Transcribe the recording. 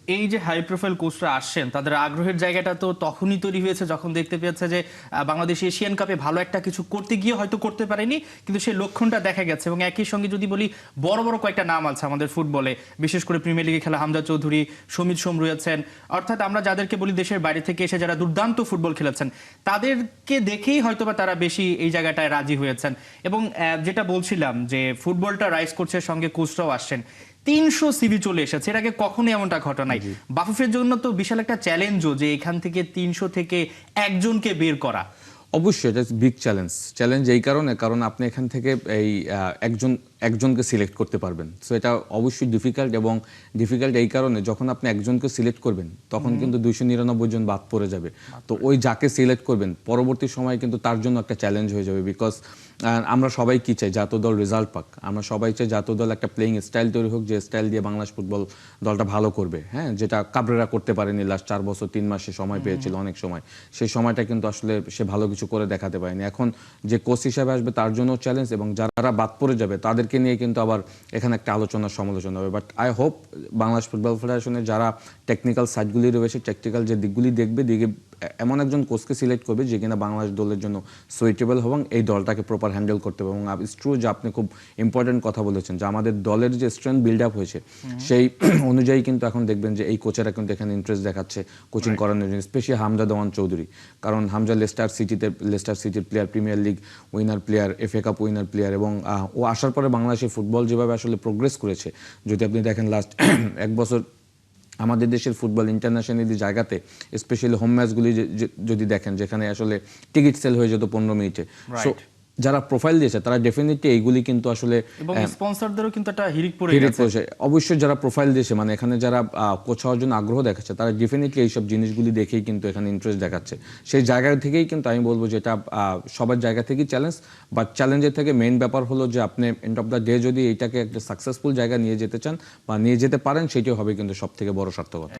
এই যে high profile কোচরা আসছেন তাদের আগ্রহের জায়গাটা তো তখনই তৈরি হয়েছে যখন দেখতে পেয়েছে যে বাংলাদেশ এশিয়ান কাপে ভালো একটা কিছু করতে গিয়ে হয়তো করতে পারেনি, কিন্তু সেই লক্ষণটা দেখা গেছে। এবং একই সঙ্গে যদি বলি, বড় বড় কয়েকটা নাম আছে আমাদের ফুটবলে, বিশেষ করে প্রিমিয়ার লিগে খেলা হামজা চৌধুরী, সমিত সোম রয়েছেন, অর্থাৎ আমরা যাদেরকে বলি দেশের বাইরে থেকে এসে যারা দুর্দান্ত ফুটবল খেলেছেন, তাদেরকে দেখেই হয়তোবা তারা বেশি এই জায়গাটায় রাজি হয়েছেন। এবং যেটা বলছিলাম যে ফুটবলটা রাইজ করছে, সঙ্গে কোচরাও আসছেন, 300 সিভি চলে এসেছে, এর আগে কখনো এমনটা ঘটে নাই। বাফুফের জন্য তো বিশাল একটা চ্যালেঞ্জও যে এখান থেকে 300 থেকে একজনকে বের করা। অবশ্যই এটা বিগ চ্যালেঞ্জ এই কারণে, কারণ আপনি এখান থেকে এই একজনকে সিলেক্ট করতে পারবেন। সো এটা অবশ্যই ডিফিকাল্ট, এবং ডিফিকাল্ট এই কারণে যখন আপনি একজনকে সিলেক্ট করবেন তখন কিন্তু 299 জন বাদ পড়ে যাবে। তো ওই যাকে সিলেক্ট করবেন পরবর্তী সময়ে কিন্তু তার জন্য একটা চ্যালেঞ্জ হয়ে যাবে। বিকজ আমরা সবাই কি চাই, জাতীয় দল রেজাল্ট পাক, আমরা সবাই চাই জাতীয় দল একটা প্লেইং স্টাইল তৈরি হোক, যে স্টাইল দিয়ে বাংলাদেশ ফুটবল দলটা ভালো করবে। হ্যাঁ, যেটা কাবরেরা করতে পারেনি লাস্ট 4 বছর 3 মাসে সময় পেয়েছিল অনেক সময়, সেই সময়টা কিন্তু আসলে সে ভালো কিছু করে দেখাতে পারেনি। এখন যে কোচ হিসাবে আসবে তার জন্য চ্যালেঞ্জ, এবং যারা বাদ পড়ে যাবে তাদেরকে নিয়ে কিন্তু আবার এখানে একটা আলোচনা সমালোচনা হবে। But I hope Bangladesh football ফেডারেশনের যারা টেকনিক্যাল সাইডগুলি রয়েছে, টেকনিক্যাল যে দিকগুলি দেখবে, এমন একজন কোচকে সিলেক্ট করবে যে কিনা বাংলাদেশ দলের জন্য সুইটেবল এবং এই দলটাকে প্রপার হ্যান্ডেল করতে হবে। এবং ইটস ট্রু যে আপনি খুব ইম্পর্টেন্ট কথা বলেছেন যে আমাদের দলের যে স্ট্রেংথ বিল্ড আপ হয়েছে সেই অনুযায়ী কিন্তু এখন দেখবেন যে এই কোচেরা কিন্তু এখানে ইন্টারেস্ট দেখাচ্ছে কোচিং করানোর জন্য, স্পেশালি হামজা দেওয়ান চৌধুরী। কারণ হামজা লেস্টার সিটির player, premier league winner player, FA cup winner player, এবং ও আসার পরে বাংলাদেশের ফুটবল যেভাবে আসলে প্রোগ্রেস করেছে, যদি আপনি দেখেন লাস্ট 1 বছর আমাদের দেশের ফুটবল ইন্টারন্যাশনালি জায়গাতে, স্পেশালি হোম ম্যাচগুলি যদি দেখেন, যেখানে আসলে টিকিট সেল হয়ে যেত 15 মিনিটে। সো যারা প্রোফাইল দিয়েছে তারা ডেফিনেটলি এইগুলি কিন্তু আসলে, এবং স্পন্সরদেরও কিন্তু একটা হিড়িক পড়ে গেছে। অবশ্যই যারা প্রোফাইল দিয়েছে, মানে এখানে যারা কোচ হওয়ার জন্য আগ্রহ দেখাচ্ছে, তারা ডেফিনেটলি এইসব জিনিসগুলি দেখেই কিন্তু এখানে ইন্টারেস্ট দেখাচ্ছে। সেই জায়গা থেকেই কিন্তু আমি বলবো যে এটা সবার জায়গা থেকেই চ্যালেঞ্জ, বাট চ্যালেঞ্জের থেকে মেইন ব্যাপার হলো যে আপনি এন্ড অফ দ্য ডে যদি এইটাকে একটা সাকসেসফুল জায়গা নিয়ে যেতে চান বা নিয়ে যেতে পারেন, সেটাই হবে কিন্তু সব থেকে বড় সার্থকতা।